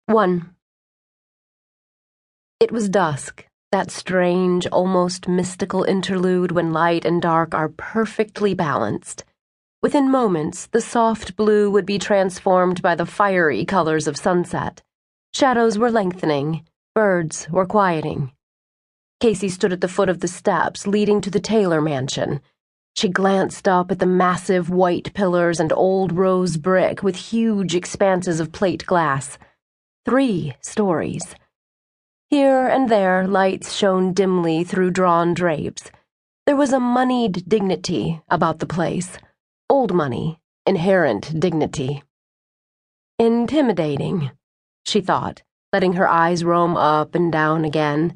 1. It was dusk, that strange, almost mystical interlude when light and dark are perfectly balanced. Within moments, the soft blue would be transformed by the fiery colors of sunset. Shadows were lengthening, birds were quieting. Kasey stood at the foot of the steps leading to the Taylor mansion. She glanced up at the massive white pillars and old rose brick with huge expanses of plate glass. 3 stories. Here and there, lights shone dimly through drawn drapes. There was a moneyed dignity about the place. Old money, inherent dignity. Intimidating, she thought, letting her eyes roam up and down again.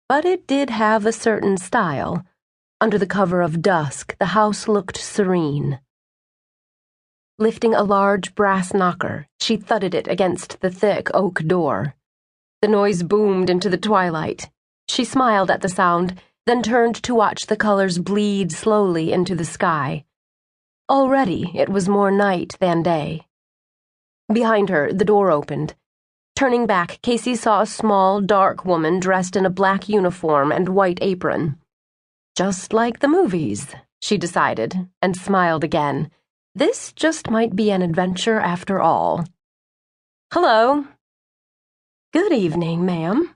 But it did have a certain style. Under the cover of dusk, the house looked serene. Lifting a large brass knocker, she thudded it against the thick oak door. The noise boomed into the twilight. She smiled at the sound, then turned to watch the colors bleed slowly into the sky. Already it was more night than day. Behind her, the door opened. Turning back, Kasey saw a small, dark woman dressed in a black uniform and white apron. Just like the movies, she decided, and smiled again. This just might be an adventure after all. "Hello." "Good evening, ma'am."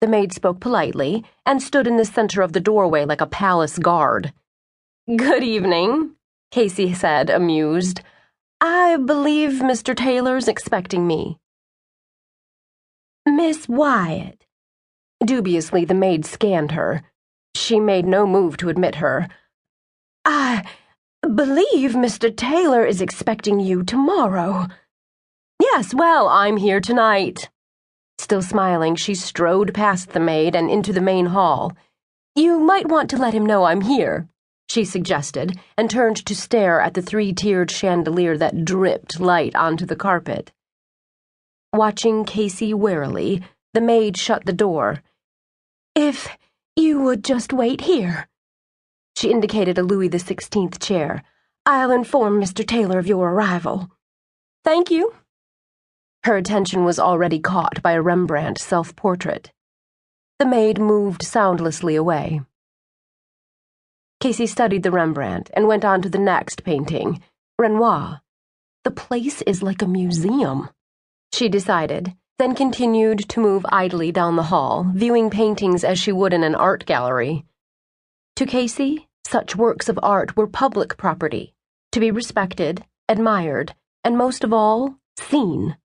The maid spoke politely and stood in the center of the doorway like a palace guard. "Good evening," Kasey said, amused. "I believe Mr. Taylor's expecting me." "Miss Wyatt." Dubiously, the maid scanned her. She made no move to admit her. "I believe Mr. Taylor is expecting you tomorrow." "Yes, well, I'm here tonight." Still smiling, she strode past the maid and into the main hall. "You might want to let him know I'm here," she suggested, and turned to stare at the 3-tiered chandelier that dripped light onto the carpet. Watching Kasey warily, the maid shut the door. "If you would just wait here." She indicated a Louis XVI chair. "I'll inform Mr. Taylor of your arrival." "Thank you." Her attention was already caught by a Rembrandt self-portrait. The maid moved soundlessly away. Kasey studied the Rembrandt and went on to the next painting, Renoir. The place is like a museum, she decided, then continued to move idly down the hall, viewing paintings as she would in an art gallery. To Kasey, such works of art were public property, to be respected, admired, and most of all, seen.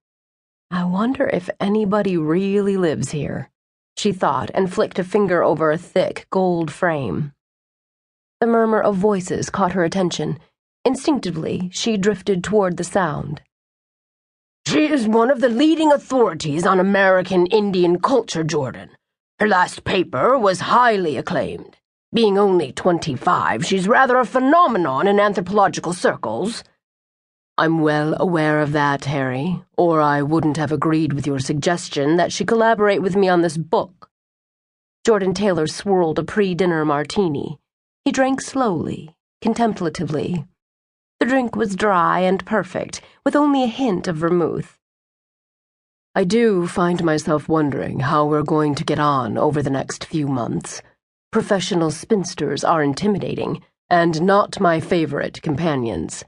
"I wonder if anybody really lives here," she thought, and flicked a finger over a thick gold frame. The murmur of voices caught her attention. Instinctively, she drifted toward the sound. "She is one of the leading authorities on American Indian culture, Jordan. Her last paper was highly acclaimed. Being only 25, she's rather a phenomenon in anthropological circles." "I'm well aware of that, Harry, or I wouldn't have agreed with your suggestion that she collaborate with me on this book." Jordan Taylor swirled a pre-dinner martini. He drank slowly, contemplatively. The drink was dry and perfect, with only a hint of vermouth. "I do find myself wondering how we're going to get on over the next few months. Professional spinsters are intimidating, and not my favorite companions."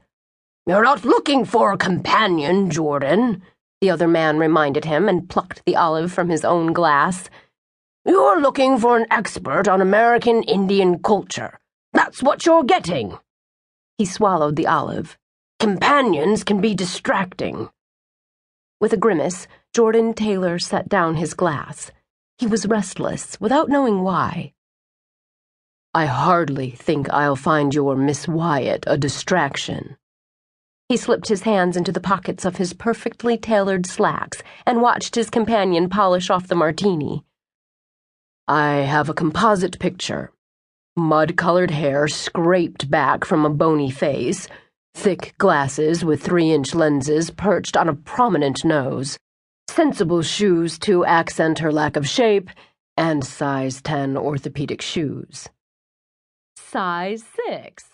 "You're not looking for a companion, Jordan," the other man reminded him and plucked the olive from his own glass. "You're looking for an expert on American Indian culture. That's what you're getting." He swallowed the olive. "Companions can be distracting." With a grimace, Jordan Taylor set down his glass. He was restless, without knowing why. "I hardly think I'll find your Miss Wyatt a distraction." He slipped his hands into the pockets of his perfectly tailored slacks and watched his companion polish off the martini. "I have a composite picture. Mud-colored hair scraped back from a bony face, thick glasses with 3-inch lenses perched on a prominent nose, sensible shoes to accent her lack of shape, and size 10 orthopedic shoes." "Size 6.